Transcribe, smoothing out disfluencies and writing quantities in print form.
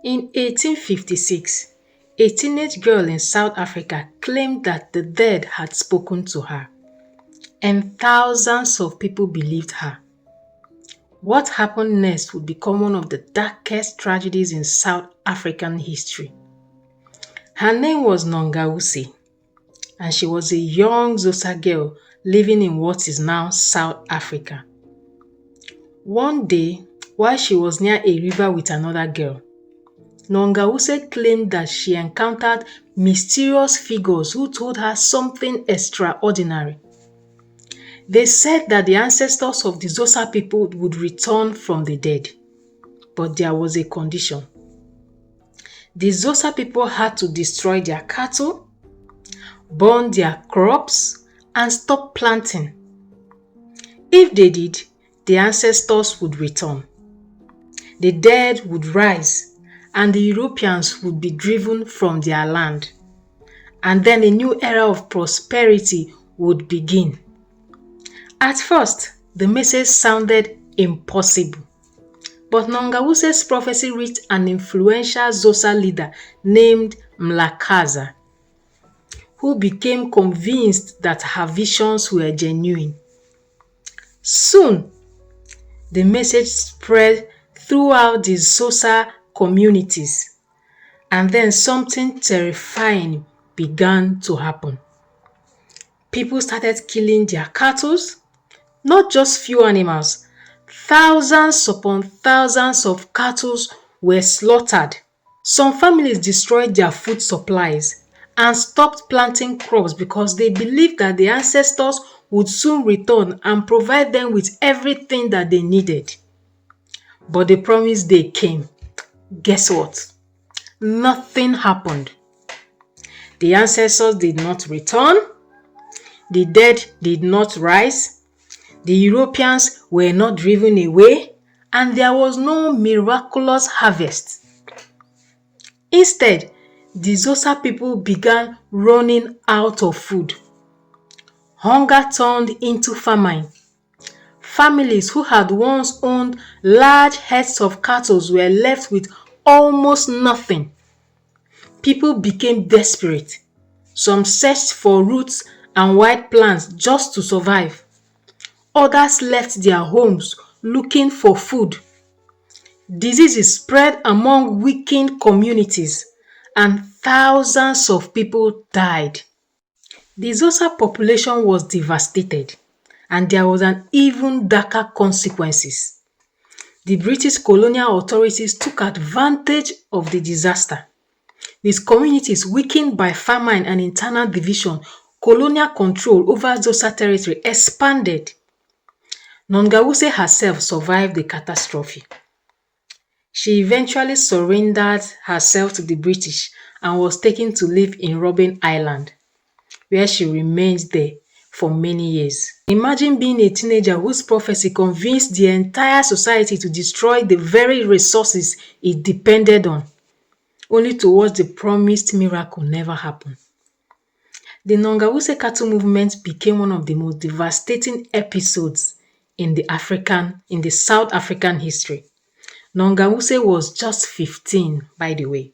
In 1856, a teenage girl in South Africa claimed that the dead had spoken to her, and thousands of people believed her. What happened next would become one of the darkest tragedies in South African history. Her name was Nongausi, and she was a young Xhosa girl living in what is now South Africa. One day, while she was near a river with another girl, Nongausi claimed that she encountered mysterious figures who told her something extraordinary. They said that the ancestors of the Xhosa people would return from the dead, but there was a condition. The Xhosa people had to destroy their cattle, burn their crops, and stop planting. If they did, the ancestors would return. The dead would rise, and the Europeans would be driven from their land. And then a new era of prosperity would begin. At first, the message sounded impossible. But Nongausi's prophecy reached an influential Xhosa leader named Mlakaza, who became convinced that her visions were genuine. Soon, the message spread throughout the Xhosa communities, and then something terrifying began to happen. People started killing their cattle, not just few animals. Thousands upon thousands of cattle were slaughtered. Some families destroyed their food supplies and stopped planting crops because they believed that the ancestors would soon return and provide them with everything that they needed. But the promised day came. Guess what? Nothing happened. The ancestors did not return. The dead did not rise. The Europeans were not driven away, and there was no miraculous harvest. Instead, the Xhosa people began running out of food. Hunger turned into famine. Families who had once owned large herds of cattle were left with almost nothing. People became desperate. Some searched for roots and wild plants just to survive. Others left their homes looking for food. Diseases spread among weakened communities, and thousands of people died. The Xhosa population was devastated, and there was an even darker consequences. The British colonial authorities took advantage of the disaster. With communities weakened by famine and internal division, colonial control over Xhosa territory expanded. Nongausi herself survived the catastrophe. She eventually surrendered herself to the British and was taken to live in Robben Island, where she remained there for many years. Imagine being a teenager whose prophecy convinced the entire society to destroy the very resources it depended on, only to watch the promised miracle never happen. The Nongausi cattle movement became one of the most devastating episodes in the South African history. Nongausi was just 15, by the way.